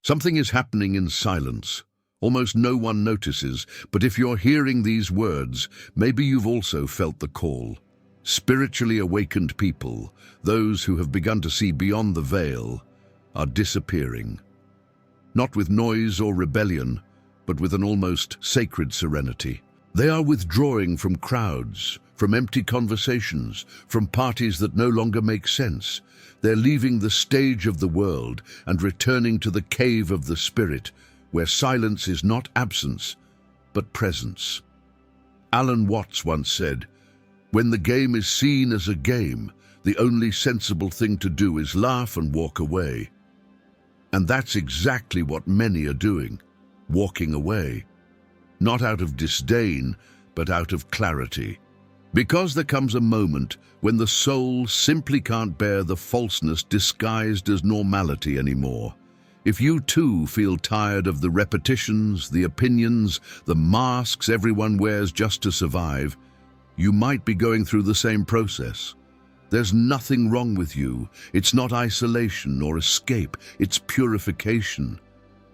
Something is happening in silence. Almost no one notices, but if you're hearing these words, maybe you've also felt the call. Spiritually awakened people, those who have begun to see beyond the veil, are disappearing. Not with noise or rebellion, but with an almost sacred serenity. They are withdrawing from crowds, from empty conversations, from parties that no longer make sense. They're leaving the stage of the world and returning to the cave of the spirit, where silence is not absence, but presence. Alan Watts once said, "When the game is seen as a game, the only sensible thing to do is laugh and walk away." And that's exactly what many are doing, walking away. Not out of disdain, but out of clarity. Because there comes a moment when the soul simply can't bear the falseness disguised as normality anymore. If you too feel tired of the repetitions, the opinions, the masks everyone wears just to survive, you might be going through the same process. There's nothing wrong with you. It's not isolation or escape, it's purification.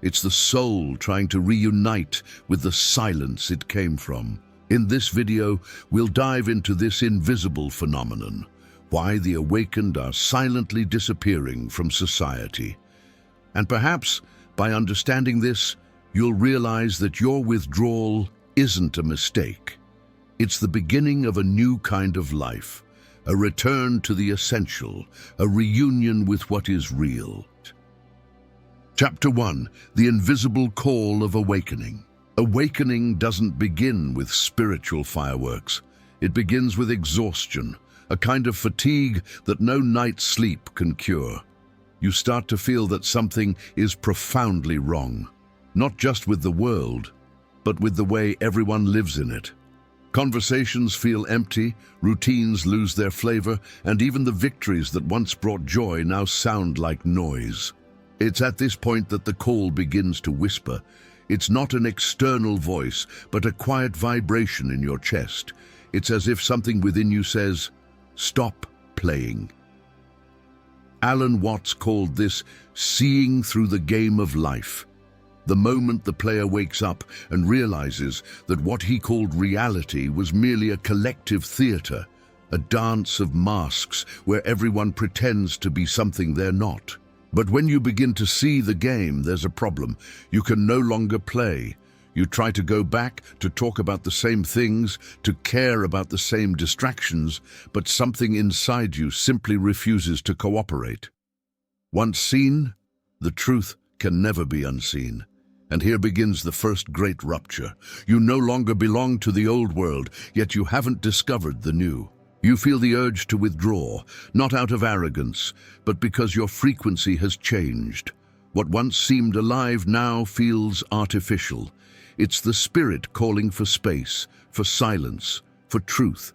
It's the soul trying to reunite with the silence it came from. In this video, we'll dive into this invisible phenomenon, why the awakened are silently disappearing from society. And perhaps, by understanding this, you'll realize that your withdrawal isn't a mistake. It's the beginning of a new kind of life, a return to the essential, a reunion with what is real. Chapter 1. The Invisible Call of Awakening. Awakening doesn't begin with spiritual fireworks. It begins with exhaustion, a kind of fatigue that no night's sleep can cure. You start to feel that something is profoundly wrong, not just with the world, but with the way everyone lives in it. Conversations feel empty, routines lose their flavor, and even the victories that once brought joy now sound like noise. It's at this point that the call begins to whisper. It's not an external voice, but a quiet vibration in your chest. It's as if something within you says, "Stop playing." Alan Watts called this seeing through the game of life. The moment the player wakes up and realizes that what he called reality was merely a collective theater, a dance of masks where everyone pretends to be something they're not. But when you begin to see the game, there's a problem. You can no longer play. You try to go back, to talk about the same things, to care about the same distractions, but something inside you simply refuses to cooperate. Once seen, the truth can never be unseen. And here begins the first great rupture. You no longer belong to the old world, yet you haven't discovered the new. You feel the urge to withdraw, not out of arrogance, but because your frequency has changed. What once seemed alive now feels artificial. It's the spirit calling for space, for silence, for truth.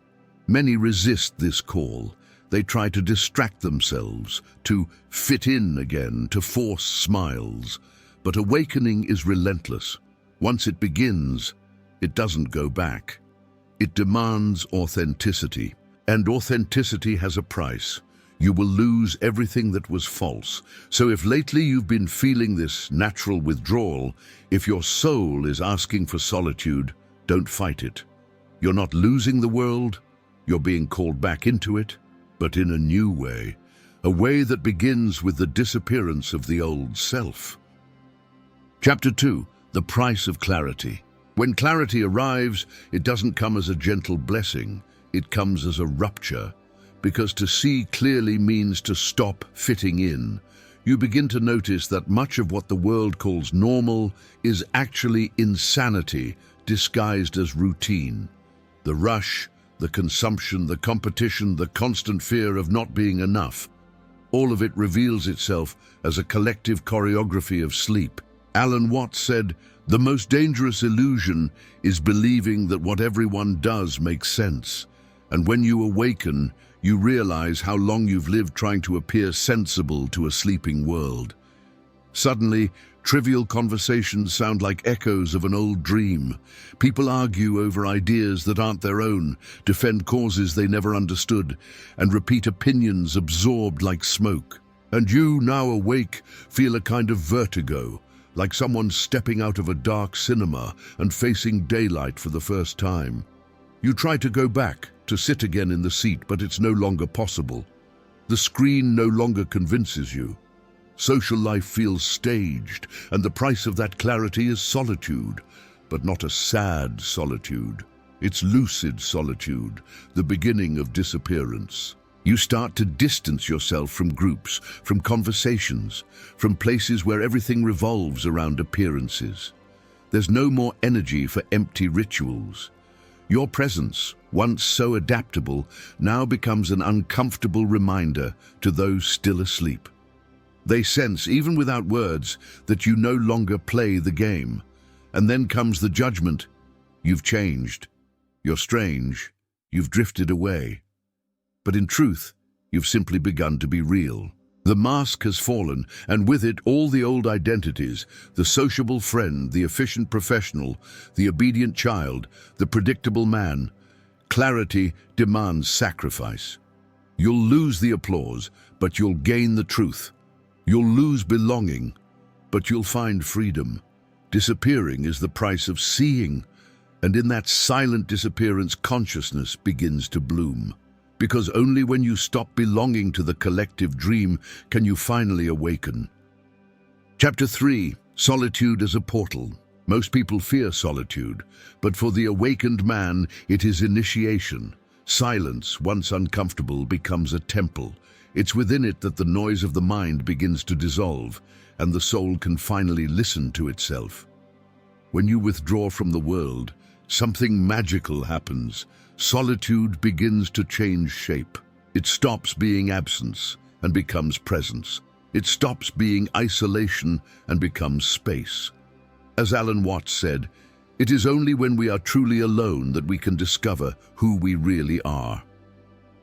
Many resist this call. They try to distract themselves, to fit in again, to force smiles. But awakening is relentless. Once it begins, it doesn't go back. It demands authenticity. And authenticity has a price. You will lose everything that was false. So if lately you've been feeling this natural withdrawal, if your soul is asking for solitude, don't fight it. You're not losing the world, you're being called back into it, but in a new way. A way that begins with the disappearance of the old self. Chapter 2. The Price of Clarity. When clarity arrives, it doesn't come as a gentle blessing. It comes as a rupture, because to see clearly means to stop fitting in. You begin to notice that much of what the world calls normal is actually insanity disguised as routine. The rush, the consumption, the competition, the constant fear of not being enough. All of it reveals itself as a collective choreography of sleep. Alan Watts said, "The most dangerous illusion is believing that what everyone does makes sense. And when you awaken, you realize how long you've lived trying to appear sensible to a sleeping world. Suddenly, trivial conversations sound like echoes of an old dream. People argue over ideas that aren't their own, defend causes they never understood, and repeat opinions absorbed like smoke. And you, now awake, feel a kind of vertigo, like someone stepping out of a dark cinema and facing daylight for the first time. You try to go back, to sit again in the seat, but it's no longer possible. The screen no longer convinces you. Social life feels staged, and the price of that clarity is solitude, but not a sad solitude. It's lucid solitude, the beginning of disappearance. You start to distance yourself from groups, from conversations, from places where everything revolves around appearances. There's no more energy for empty rituals. Your presence, once so adaptable, now becomes an uncomfortable reminder to those still asleep. They sense, even without words, that you no longer play the game. And then comes the judgment. You've changed. You're strange. You've drifted away. But in truth, you've simply begun to be real. The mask has fallen, and with it all the old identities, the sociable friend, the efficient professional, the obedient child, the predictable man. Clarity demands sacrifice. You'll lose the applause, but you'll gain the truth. You'll lose belonging, but you'll find freedom. Disappearing is the price of seeing, and in that silent disappearance, consciousness begins to bloom. Because only when you stop belonging to the collective dream can you finally awaken. Chapter 3. Solitude as a portal. Most people fear solitude, but for the awakened man, it is initiation. Silence, once uncomfortable, becomes a temple. It's within it that the noise of the mind begins to dissolve, and the soul can finally listen to itself. When you withdraw from the world, something magical happens. Solitude begins to change shape. It stops being absence and becomes presence. It stops being isolation and becomes space. As Alan Watts said, it is only when we are truly alone that we can discover who we really are.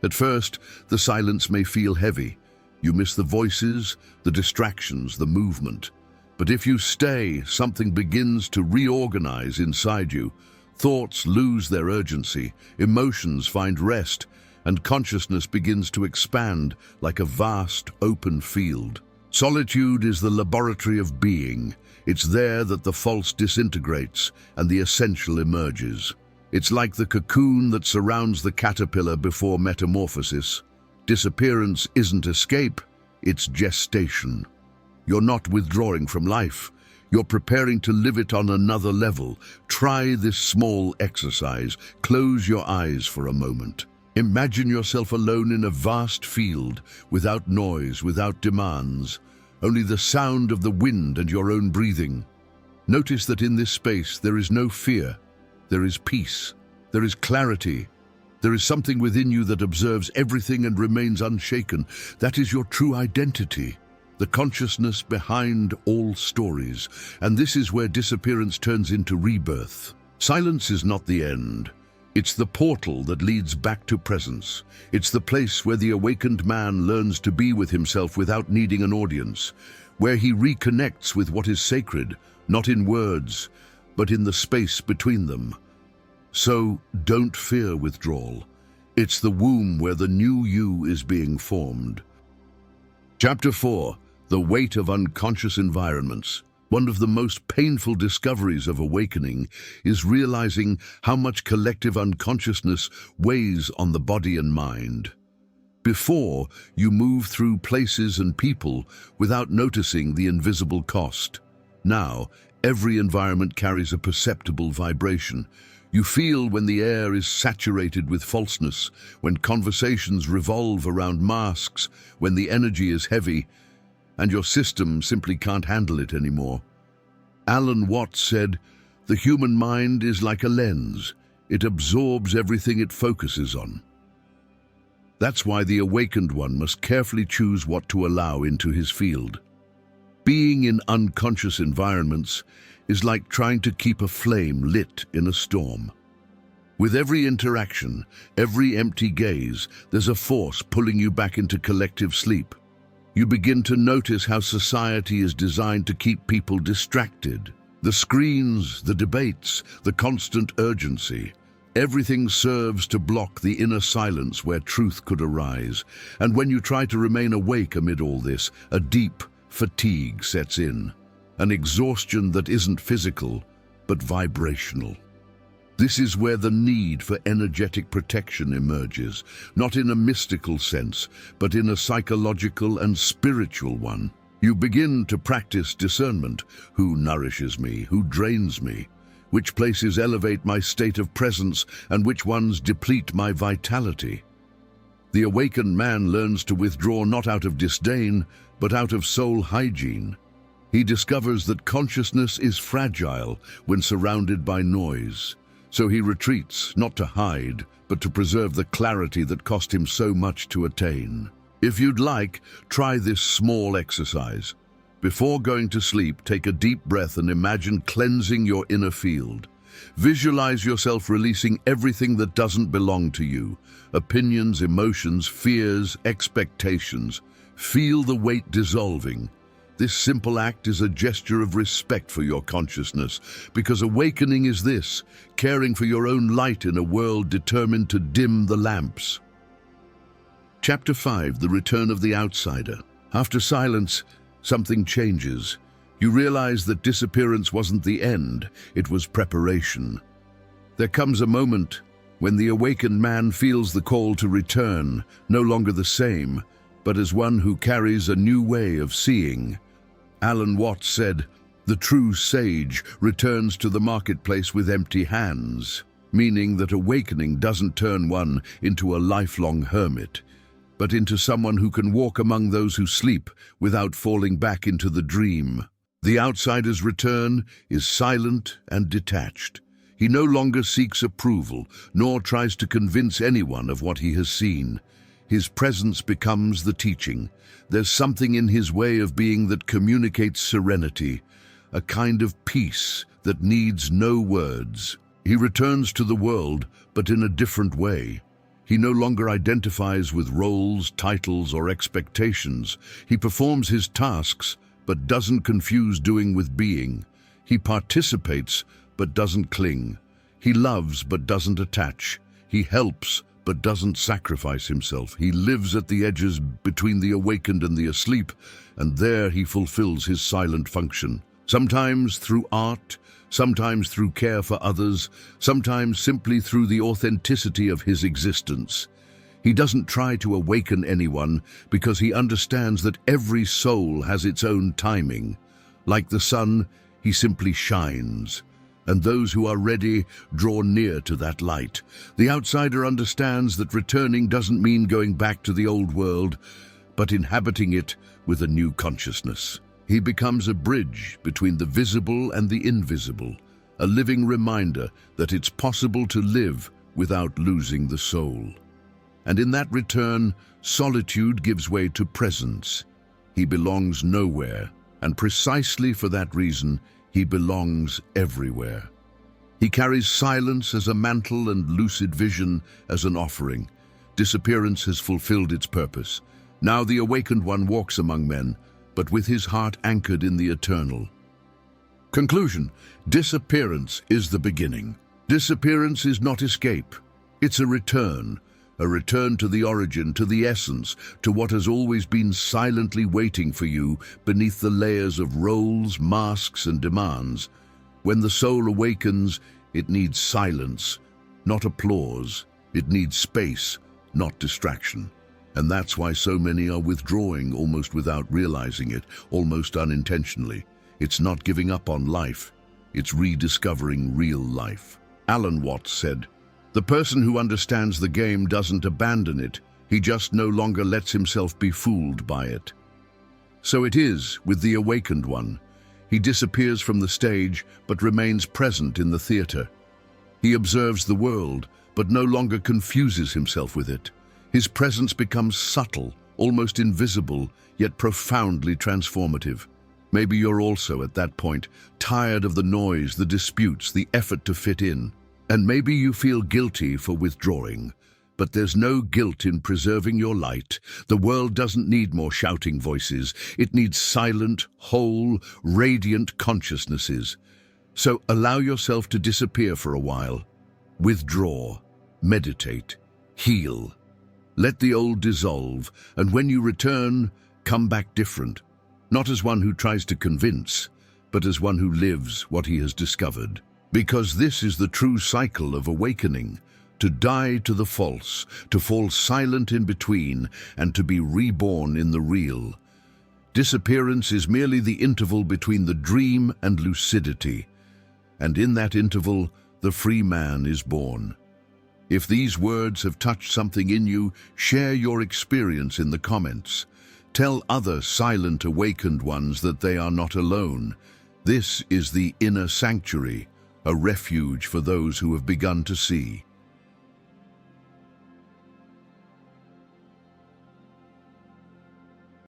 At first, the silence may feel heavy. You miss the voices, the distractions, the movement. But if you stay, something begins to reorganize inside you. Thoughts lose their urgency, emotions find rest, and consciousness begins to expand like a vast, open field. Solitude is the laboratory of being. It's there that the false disintegrates and the essential emerges. It's like the cocoon that surrounds the caterpillar before metamorphosis. Disappearance isn't escape, it's gestation. You're not withdrawing from life. You're preparing to live it on another level. Try this small exercise. Close your eyes for a moment. Imagine yourself alone in a vast field, without noise, without demands, only the sound of the wind and your own breathing. Notice that in this space there is no fear. There is peace. There is clarity. There is something within you that observes everything and remains unshaken. That is your true identity. The consciousness behind all stories, and this is where disappearance turns into rebirth. Silence is not the end. It's the portal that leads back to presence. It's the place where the awakened man learns to be with himself without needing an audience, where he reconnects with what is sacred, not in words, but in the space between them. So don't fear withdrawal. It's the womb where the new you is being formed. Chapter 4. The weight of unconscious environments. One of the most painful discoveries of awakening is realizing how much collective unconsciousness weighs on the body and mind. Before, you move through places and people without noticing the invisible cost. Now, every environment carries a perceptible vibration. You feel when the air is saturated with falseness, when conversations revolve around masks, when the energy is heavy, and your system simply can't handle it anymore. Alan Watts said, "The human mind is like a lens. It absorbs everything it focuses on." That's why the awakened one must carefully choose what to allow into his field. Being in unconscious environments is like trying to keep a flame lit in a storm. With every interaction, every empty gaze, there's a force pulling you back into collective sleep. You begin to notice how society is designed to keep people distracted. The screens, the debates, the constant urgency. Everything serves to block the inner silence where truth could arise. And when you try to remain awake amid all this, a deep fatigue sets in. an exhaustion that isn't physical, but vibrational. This is where the need for energetic protection emerges, not in a mystical sense, but in a psychological and spiritual one. You begin to practice discernment: who nourishes me, who drains me, which places elevate my state of presence, and which ones deplete my vitality. The awakened man learns to withdraw not out of disdain, but out of soul hygiene. He discovers that consciousness is fragile when surrounded by noise. So he retreats, not to hide, but to preserve the clarity that cost him so much to attain. If you'd like, try this small exercise. Before going to sleep, take a deep breath and imagine cleansing your inner field. Visualize yourself releasing everything that doesn't belong to you: opinions, emotions, fears, expectations. Feel the weight dissolving. This simple act is a gesture of respect for your consciousness, because awakening is this: caring for your own light in a world determined to dim the lamps. Chapter 5: The Return of the Outsider. After silence, something changes. You realize that disappearance wasn't the end, it was preparation. There comes a moment when the awakened man feels the call to return, no longer the same, but as one who carries a new way of seeing. Alan Watts said, "The true sage returns to the marketplace with empty hands," meaning that awakening doesn't turn one into a lifelong hermit, but into someone who can walk among those who sleep without falling back into the dream. The outsider's return is silent and detached. He no longer seeks approval, nor tries to convince anyone of what he has seen. His presence becomes the teaching. There's something in his way of being that communicates serenity, a kind of peace that needs no words. He returns to the world, but in a different way. He no longer identifies with roles, titles, or expectations. He performs his tasks, but doesn't confuse doing with being. He participates, but doesn't cling. He loves, but doesn't attach. He helps, but doesn't sacrifice himself. He lives at the edges between the awakened and the asleep, and there he fulfills his silent function. Sometimes through art, sometimes through care for others, sometimes simply through the authenticity of his existence. He doesn't try to awaken anyone because he understands that every soul has its own timing. Like the sun, he simply shines, and those who are ready draw near to that light. The outsider understands that returning doesn't mean going back to the old world, but inhabiting it with a new consciousness. He becomes a bridge between the visible and the invisible, a living reminder that it's possible to live without losing the soul. And in that return, solitude gives way to presence. He belongs nowhere, and precisely for that reason, he belongs everywhere. He carries silence as a mantle and lucid vision as an offering. Disappearance has fulfilled its purpose. Now the awakened one walks among men, but with his heart anchored in the eternal. Conclusion: disappearance is the beginning. Disappearance is not escape. It's a return to the origin, to the essence, to what has always been silently waiting for you beneath the layers of roles, masks, and demands. When the soul awakens, it needs silence, not applause. It needs space, not distraction. And that's why so many are withdrawing almost without realizing it, almost unintentionally. It's not giving up on life, it's rediscovering real life. Alan Watts said, "The person who understands the game doesn't abandon it, he just no longer lets himself be fooled by it." So it is with the awakened one. He disappears from the stage, but remains present in the theater. He observes the world, but no longer confuses himself with it. His presence becomes subtle, almost invisible, yet profoundly transformative. Maybe you're also at that point, tired of the noise, the disputes, the effort to fit in. And maybe you feel guilty for withdrawing. But there's no guilt in preserving your light. The world doesn't need more shouting voices. It needs silent, whole, radiant consciousnesses. So allow yourself to disappear for a while. Withdraw, meditate, heal. Let the old dissolve, and when you return, come back different. Not as one who tries to convince, but as one who lives what he has discovered. Because this is the true cycle of awakening, to die to the false, to fall silent in between, and to be reborn in the real. Disappearance is merely the interval between the dream and lucidity, and in that interval, the free man is born. If these words have touched something in you, share your experience in the comments. Tell other silent awakened ones that they are not alone. This is the inner sanctuary, a refuge for those who have begun to see.